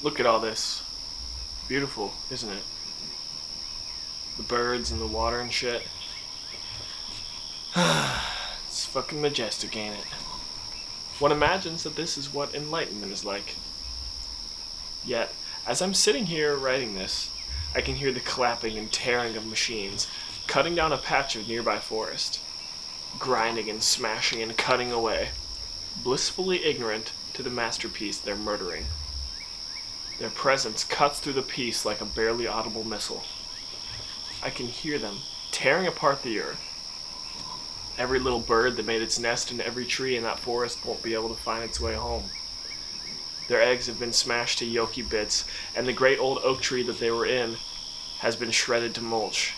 Look at all this. Beautiful, isn't it? The birds and the water and shit. It's fucking majestic, ain't it? One imagines that this is what enlightenment is like. Yet, as I'm sitting here writing this, I can hear the clapping and tearing of machines, cutting down a patch of nearby forest, grinding and smashing and cutting away, blissfully ignorant to the masterpiece they're murdering. Their presence cuts through the peace like a barely audible missile. I can hear them tearing apart the earth. Every little bird that made its nest in every tree in that forest won't be able to find its way home. Their eggs have been smashed to yolky bits, and the great old oak tree that they were in has been shredded to mulch.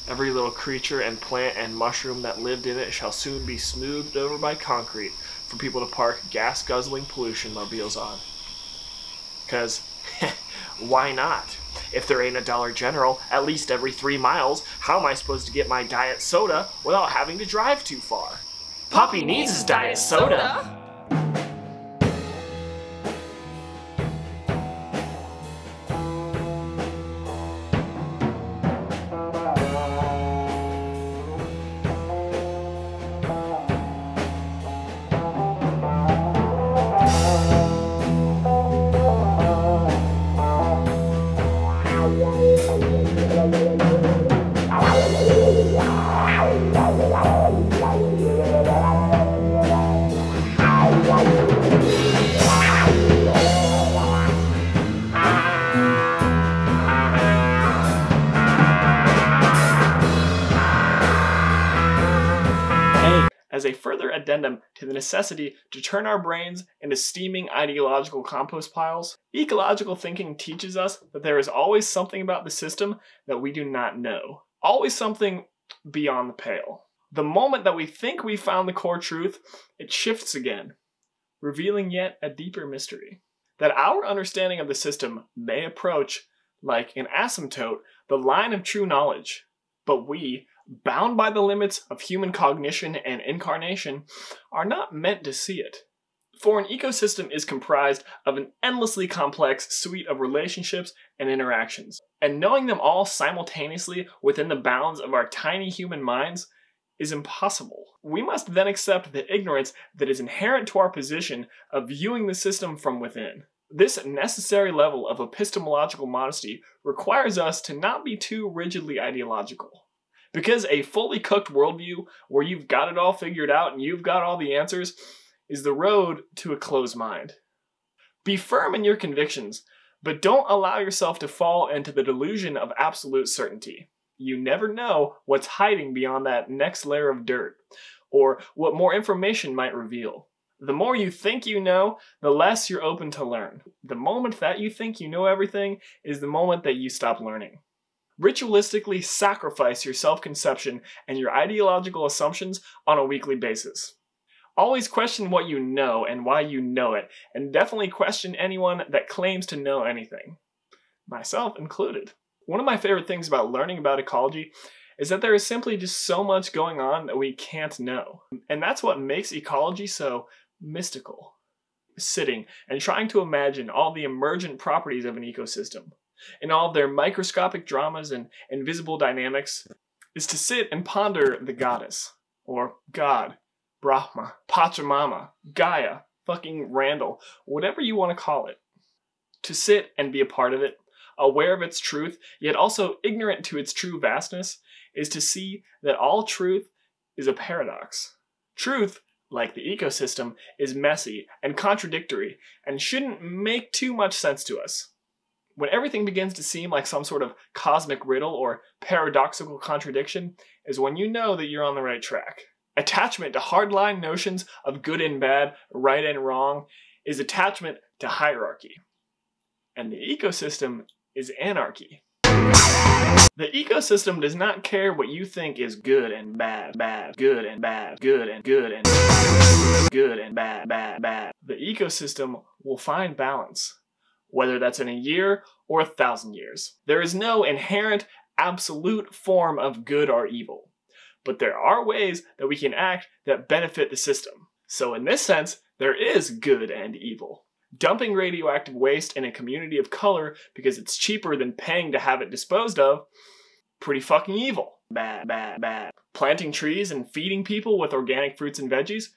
Every little creature and plant and mushroom that lived in it shall soon be smoothed over by concrete for people to park gas-guzzling pollution mobiles on. 'Cause, why not? If there ain't a Dollar General at least every 3 miles, how am I supposed to get my diet soda without having to drive too far? Poppy needs his diet soda! As a further addendum to the necessity to turn our brains into steaming ideological compost piles, ecological thinking teaches us that there is always something about the system that we do not know. Always something beyond the pale. The moment that we think we found the core truth, it shifts again, revealing yet a deeper mystery. That our understanding of the system may approach, like an asymptote, the line of true knowledge, but we, bound by the limits of human cognition and incarnation, are not meant to see it. For an ecosystem is comprised of an endlessly complex suite of relationships and interactions, and knowing them all simultaneously within the bounds of our tiny human minds is impossible. We must then accept the ignorance that is inherent to our position of viewing the system from within. This necessary level of epistemological modesty requires us to not be too rigidly ideological. Because a fully cooked worldview, where you've got it all figured out and you've got all the answers, is the road to a closed mind. Be firm in your convictions, but don't allow yourself to fall into the delusion of absolute certainty. You never know what's hiding beyond that next layer of dirt, or what more information might reveal. The more you think you know, the less you're open to learn. The moment that you think you know everything is the moment that you stop learning. Ritualistically sacrifice your self-conception and your ideological assumptions on a weekly basis. Always question what you know and why you know it, and definitely question anyone that claims to know anything. Myself included. One of my favorite things about learning about ecology is that there is simply just so much going on that we can't know. And that's what makes ecology so mystical. Sitting and trying to imagine all the emergent properties of an ecosystem, and all of their microscopic dramas and invisible dynamics, is to sit and ponder the goddess, or God, Brahma, Pachamama, Gaia, fucking Randall, whatever you want to call it. To sit and be a part of it, aware of its truth, yet also ignorant to its true vastness, is to see that all truth is a paradox. Truth, like the ecosystem, is messy and contradictory, and shouldn't make too much sense to us. When everything begins to seem like some sort of cosmic riddle or paradoxical contradiction is when you know that you're on the right track. Attachment to hardline notions of good and bad, right and wrong, is attachment to hierarchy. And the ecosystem is anarchy. The ecosystem does not care what you think is good and bad, bad, good and bad, good and good and good and bad, bad, bad. The ecosystem will find balance, whether that's in a year or 1,000 years. There is no inherent, absolute form of good or evil, but there are ways that we can act that benefit the system. So in this sense, there is good and evil. Dumping radioactive waste in a community of color because it's cheaper than paying to have it disposed of, pretty fucking evil. Bad, bad, bad. Planting trees and feeding people with organic fruits and veggies,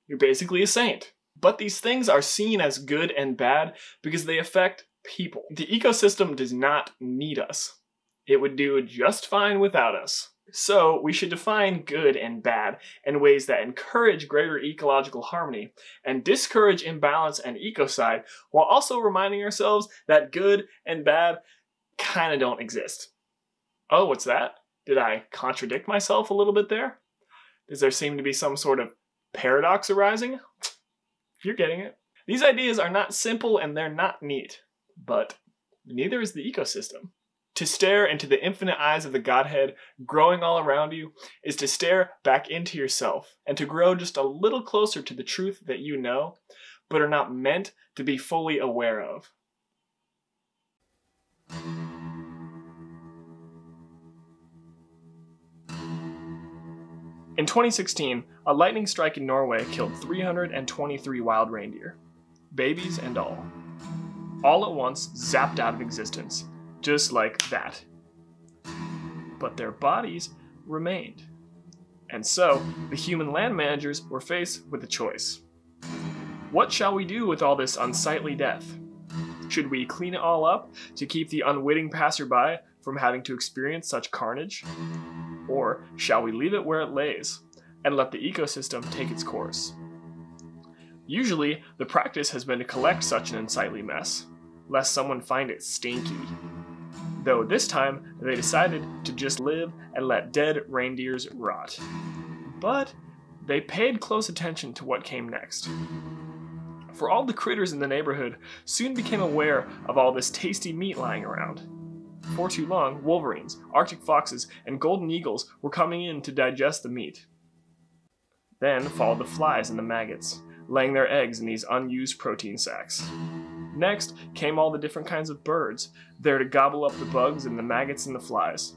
you're basically a saint. But these things are seen as good and bad because they affect people. The ecosystem does not need us. It would do just fine without us. So we should define good and bad in ways that encourage greater ecological harmony and discourage imbalance and ecocide, while also reminding ourselves that good and bad kinda don't exist. Oh, what's that? Did I contradict myself a little bit there? Does there seem to be some sort of paradox arising? You're getting it. These ideas are not simple and they're not neat, but neither is the ecosystem. To stare into the infinite eyes of the Godhead growing all around you is to stare back into yourself and to grow just a little closer to the truth that you know, but are not meant to be fully aware of. In 2016, a lightning strike in Norway killed 323 wild reindeer, babies and all. All at once zapped out of existence. Just like that. But their bodies remained. And so, the human land managers were faced with a choice. What shall we do with all this unsightly death? Should we clean it all up to keep the unwitting passerby from having to experience such carnage? Or shall we leave it where it lays and let the ecosystem take its course? Usually, the practice has been to collect such an unsightly mess, lest someone find it stinky. Though this time, they decided to just live and let dead reindeers rot. But they paid close attention to what came next. For all the critters in the neighborhood soon became aware of all this tasty meat lying around. For too long, wolverines, arctic foxes, and golden eagles were coming in to digest the meat. Then followed the flies and the maggots, laying their eggs in these unused protein sacs. Next came all the different kinds of birds, there to gobble up the bugs and the maggots and the flies.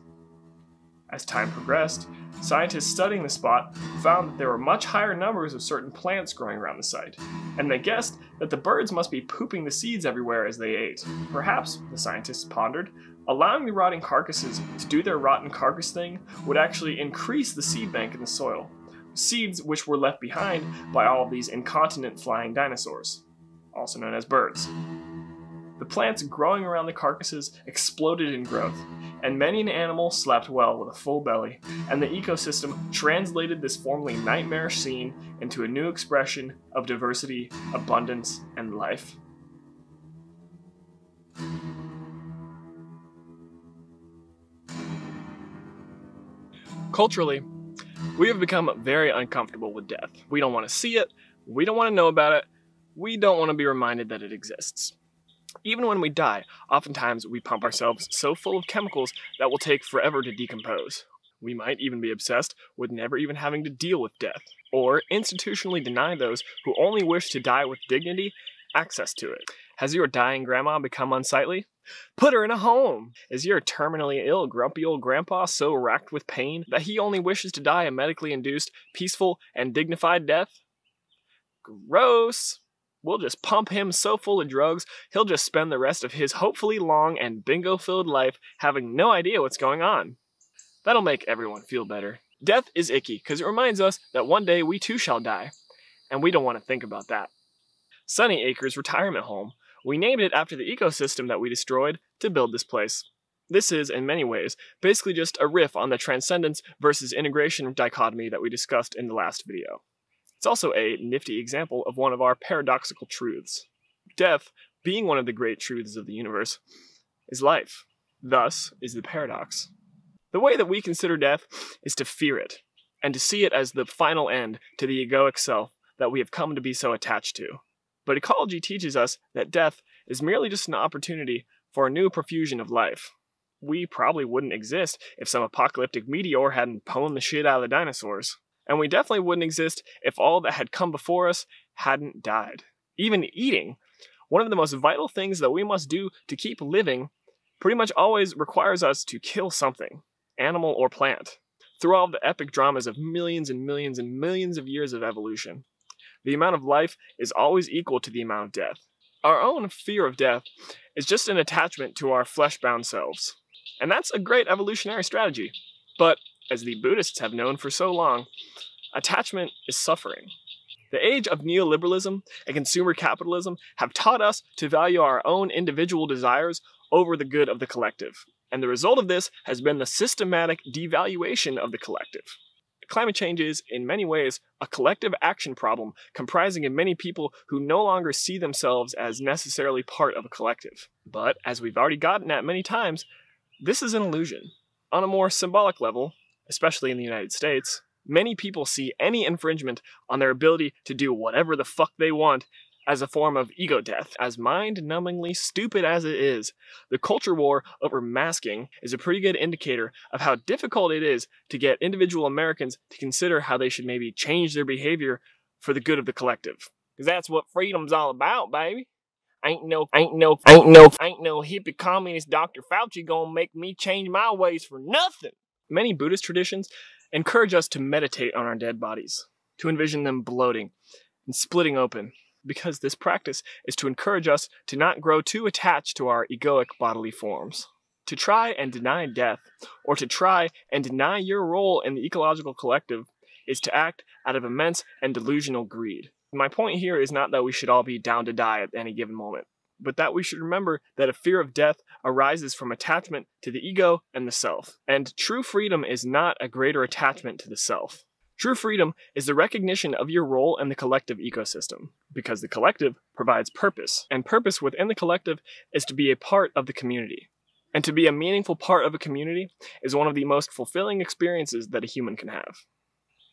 As time progressed, scientists studying the spot found that there were much higher numbers of certain plants growing around the site, and they guessed that the birds must be pooping the seeds everywhere as they ate. Perhaps, the scientists pondered, allowing the rotting carcasses to do their rotten carcass thing would actually increase the seed bank in the soil, seeds which were left behind by all of these incontinent flying dinosaurs, also known as birds. The plants growing around the carcasses exploded in growth, and many an animal slept well with a full belly, and the ecosystem translated this formerly nightmarish scene into a new expression of diversity, abundance, and life. Culturally, we have become very uncomfortable with death. We don't want to see it, we don't want to know about it, we don't want to be reminded that it exists. Even when we die, oftentimes we pump ourselves so full of chemicals that will take forever to decompose. We might even be obsessed with never even having to deal with death, or institutionally deny those who only wish to die with dignity access to it. Has your dying grandma become unsightly? Put her in a home! Is your terminally ill, grumpy old grandpa so racked with pain that he only wishes to die a medically induced, peaceful, and dignified death? Gross! We'll just pump him so full of drugs, he'll just spend the rest of his hopefully long and bingo-filled life having no idea what's going on. That'll make everyone feel better. Death is icky, because it reminds us that one day we too shall die, and we don't want to think about that. Sunny Acres Retirement Home. We named it after the ecosystem that we destroyed to build this place. This is, in many ways, basically just a riff on the transcendence versus integration dichotomy that we discussed in the last video. It's also a nifty example of one of our paradoxical truths. Death, being one of the great truths of the universe, is life. Thus is the paradox. The way that we consider death is to fear it, and to see it as the final end to the egoic self that we have come to be so attached to. But ecology teaches us that death is merely just an opportunity for a new profusion of life. We probably wouldn't exist if some apocalyptic meteor hadn't pwned the shit out of the dinosaurs. And we definitely wouldn't exist if all that had come before us hadn't died. Even eating, one of the most vital things that we must do to keep living, pretty much always requires us to kill something, animal or plant, through all the epic dramas of millions and millions and millions of years of evolution. The amount of life is always equal to the amount of death. Our own fear of death is just an attachment to our flesh-bound selves. And that's a great evolutionary strategy. But, as the Buddhists have known for so long, attachment is suffering. The age of neoliberalism and consumer capitalism have taught us to value our own individual desires over the good of the collective. And the result of this has been the systematic devaluation of the collective. Climate change is, in many ways, a collective action problem comprising of many people who no longer see themselves as necessarily part of a collective. But, as we've already gotten at many times, this is an illusion. On a more symbolic level, especially in the United States, many people see any infringement on their ability to do whatever the fuck they want as a form of ego death. As mind-numbingly stupid as it is, the culture war over masking is a pretty good indicator of how difficult it is to get individual Americans to consider how they should maybe change their behavior for the good of the collective. Because that's what freedom's all about, baby. Ain't no hippie communist Dr. Fauci gonna make me change my ways for nothing. Many Buddhist traditions encourage us to meditate on our dead bodies, to envision them bloating and splitting open, because this practice is to encourage us to not grow too attached to our egoic bodily forms. To try and deny death, or to try and deny your role in the ecological collective, is to act out of immense and delusional greed. My point here is not that we should all be down to die at any given moment, but that we should remember that a fear of death arises from attachment to the ego and the self. And true freedom is not a greater attachment to the self. True freedom is the recognition of your role in the collective ecosystem, because the collective provides purpose, and purpose within the collective is to be a part of the community. And to be a meaningful part of a community is one of the most fulfilling experiences that a human can have.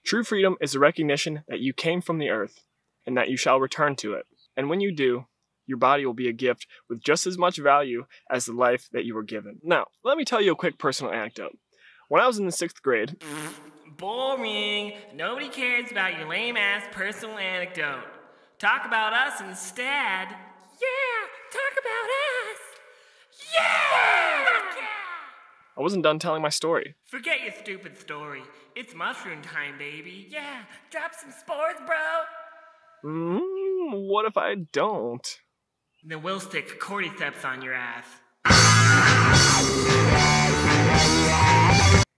True freedom is the recognition that you came from the earth, and that you shall return to it. And when you do, your body will be a gift with just as much value as the life that you were given. Now, let me tell you a quick personal anecdote. When I was in the 6th grade... Boring. Nobody cares about your lame-ass personal anecdote. Talk about us instead. Yeah, talk about us. Yeah! I wasn't done telling my story. Forget your stupid story. It's mushroom time, baby. Yeah, drop some spores, bro. What if I don't? Then we'll stick cordyceps on your ass.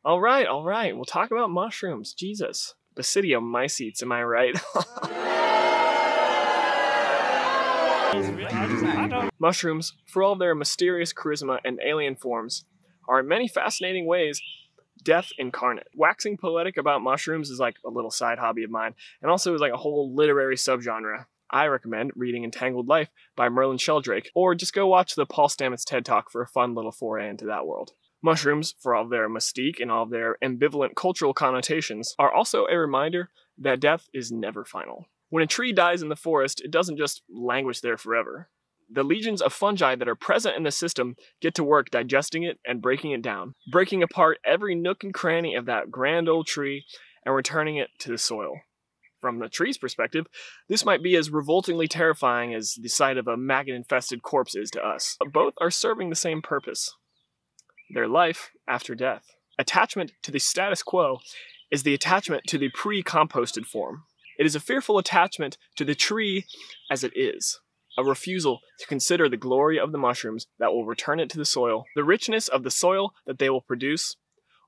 Alright, we'll talk about mushrooms. Jesus. Basidiomycetes, am I right? Mushrooms, for all their mysterious charisma and alien forms, are in many fascinating ways death incarnate. Waxing poetic about mushrooms is like a little side hobby of mine, and also is like a whole literary subgenre. I recommend reading Entangled Life by Merlin Sheldrake, or just go watch the Paul Stamets TED Talk for a fun little foray into that world. Mushrooms, for all their mystique and all their ambivalent cultural connotations, are also a reminder that death is never final. When a tree dies in the forest, it doesn't just languish there forever. The legions of fungi that are present in the system get to work digesting it and breaking it down, breaking apart every nook and cranny of that grand old tree and returning it to the soil. From the tree's perspective, this might be as revoltingly terrifying as the sight of a maggot-infested corpse is to us. But both are serving the same purpose: their life after death. Attachment to the status quo is the attachment to the pre-composted form. It is a fearful attachment to the tree as it is, a refusal to consider the glory of the mushrooms that will return it to the soil, the richness of the soil that they will produce,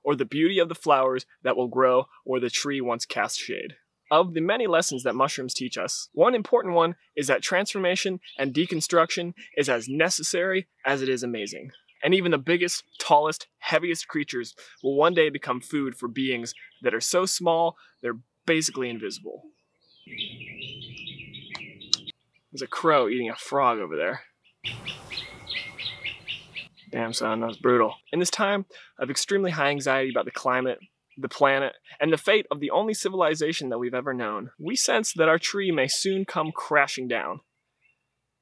or the beauty of the flowers that will grow where the tree once cast shade. Of the many lessons that mushrooms teach us, one important one is that transformation and deconstruction is as necessary as it is amazing. And even the biggest, tallest, heaviest creatures will one day become food for beings that are so small they're basically invisible. There's a crow eating a frog over there. Damn, son, that was brutal. In this time of extremely high anxiety about the climate, the planet, and the fate of the only civilization that we've ever known, we sense that our tree may soon come crashing down.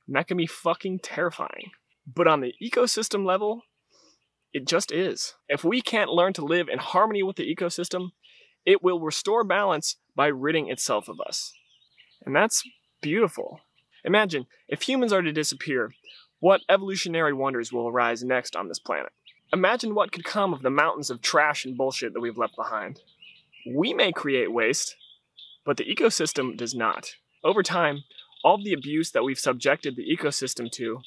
And that can be fucking terrifying. But on the ecosystem level, it just is. If we can't learn to live in harmony with the ecosystem, it will restore balance by ridding itself of us. And that's beautiful. Imagine, if humans are to disappear, what evolutionary wonders will arise next on this planet? Imagine what could come of the mountains of trash and bullshit that we've left behind. We may create waste, but the ecosystem does not. Over time, All of the abuse that we've subjected the ecosystem to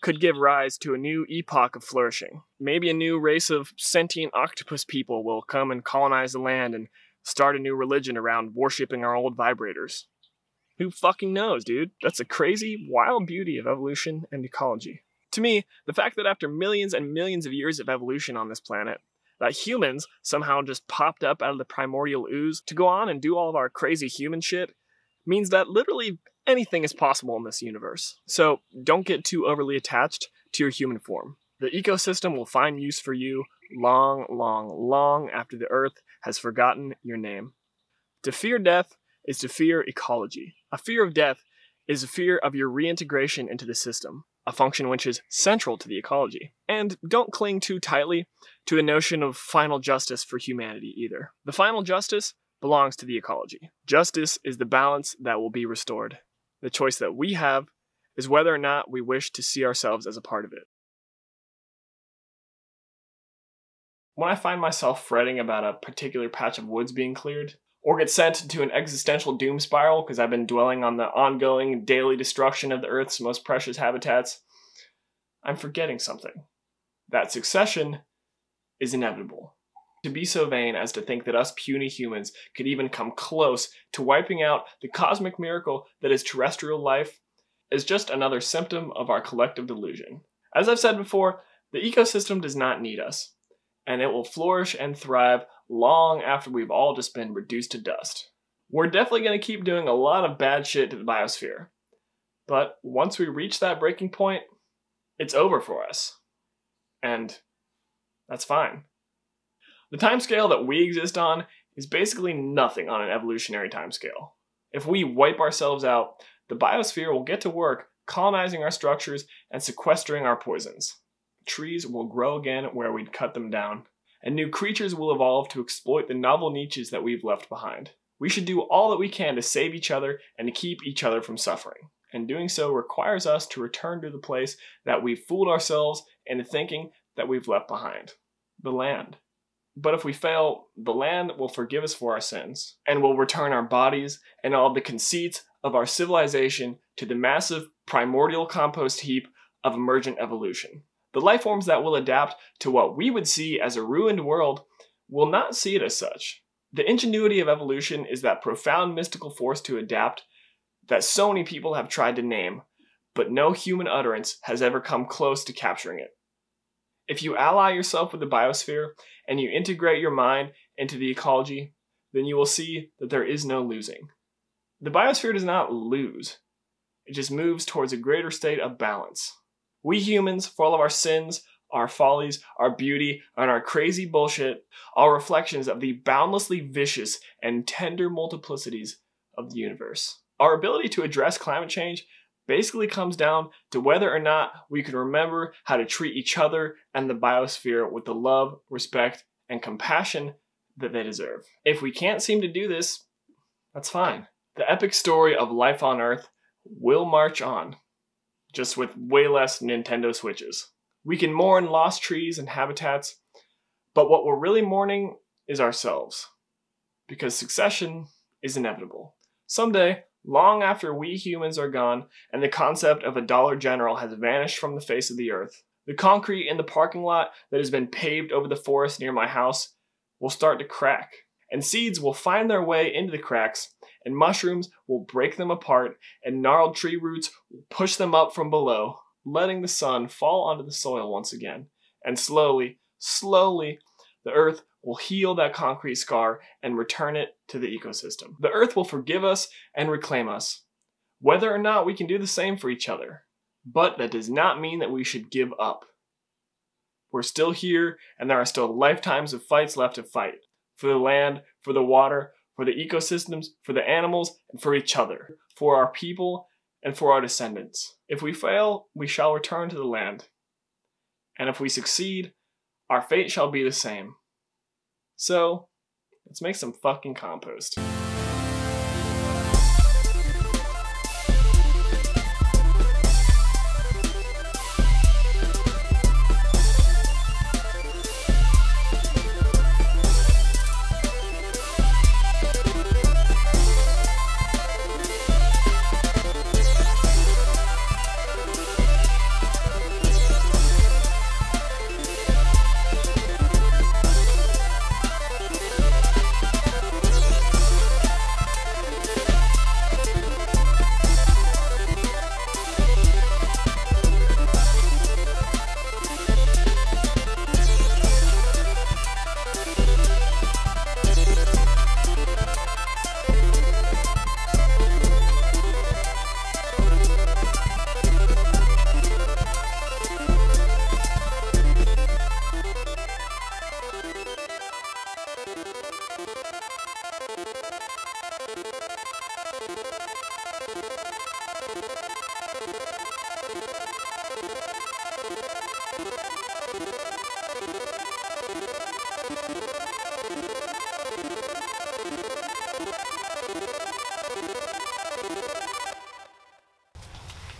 could give rise to a new epoch of flourishing. Maybe a new race of sentient octopus people will come and colonize the land and start a new religion around worshipping our old vibrators. Who fucking knows, dude? That's the crazy, wild beauty of evolution and ecology. To me, the fact that after millions and millions of years of evolution on this planet, that humans somehow just popped up out of the primordial ooze to go on and do all of our crazy human shit means that literally anything is possible in this universe. So don't get too overly attached to your human form. The ecosystem will find use for you long, long, long after the Earth has forgotten your name. To fear death is to fear ecology. A fear of death is a fear of your reintegration into the system, a function which is central to the ecology. And don't cling too tightly to the notion of final justice for humanity either. The final justice belongs to the ecology. Justice is the balance that will be restored. The choice that we have is whether or not we wish to see ourselves as a part of it. When I find myself fretting about a particular patch of woods being cleared, or get sent to an existential doom spiral because I've been dwelling on the ongoing daily destruction of the Earth's most precious habitats, I'm forgetting something. That succession is inevitable. To be so vain as to think that us puny humans could even come close to wiping out the cosmic miracle that is terrestrial life is just another symptom of our collective delusion. As I've said before, the ecosystem does not need us, and it will flourish and thrive long after we've all just been reduced to dust. We're definitely going to keep doing a lot of bad shit to the biosphere, but once we reach that breaking point, it's over for us. And that's fine. The timescale that we exist on is basically nothing on an evolutionary timescale. If we wipe ourselves out, the biosphere will get to work colonizing our structures and sequestering our poisons. Trees will grow again where we'd cut them down, and new creatures will evolve to exploit the novel niches that we've left behind. We should do all that we can to save each other and to keep each other from suffering, and doing so requires us to return to the place that we've fooled ourselves into thinking that we've left behind, the land. But if we fail, the land will forgive us for our sins, and will return our bodies and all the conceits of our civilization to the massive primordial compost heap of emergent evolution. The life forms that will adapt to what we would see as a ruined world will not see it as such. The ingenuity of evolution is that profound mystical force to adapt that so many people have tried to name, but no human utterance has ever come close to capturing it. If you ally yourself with the biosphere and you integrate your mind into the ecology, then you will see that there is no losing. The biosphere does not lose. It just moves towards a greater state of balance. We humans, for all of our sins, our follies, our beauty, and our crazy bullshit, are reflections of the boundlessly vicious and tender multiplicities of the universe. Our ability to address climate change basically comes down to whether or not we can remember how to treat each other and the biosphere with the love, respect, and compassion that they deserve. If we can't seem to do this, that's fine. The epic story of life on Earth will march on, just with way less Nintendo Switches. We can mourn lost trees and habitats, but what we're really mourning is ourselves, because succession is inevitable. Someday, long after we humans are gone and the concept of a Dollar General has vanished from the face of the earth, the concrete in the parking lot that has been paved over the forest near my house will start to crack, and seeds will find their way into the cracks, and mushrooms will break them apart, and gnarled tree roots will push them up from below, letting the sun fall onto the soil once again. And slowly, slowly, the earth will heal that concrete scar and return it to the ecosystem. The earth will forgive us and reclaim us, whether or not we can do the same for each other. But that does not mean that we should give up. We're still here, and there are still lifetimes of fights left to fight. For the land, for the water, for the ecosystems, for the animals, and for each other. For our people, and for our descendants. If we fail, we shall return to the land. And if we succeed, our fate shall be the same. So, let's make some fucking compost.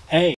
Hey,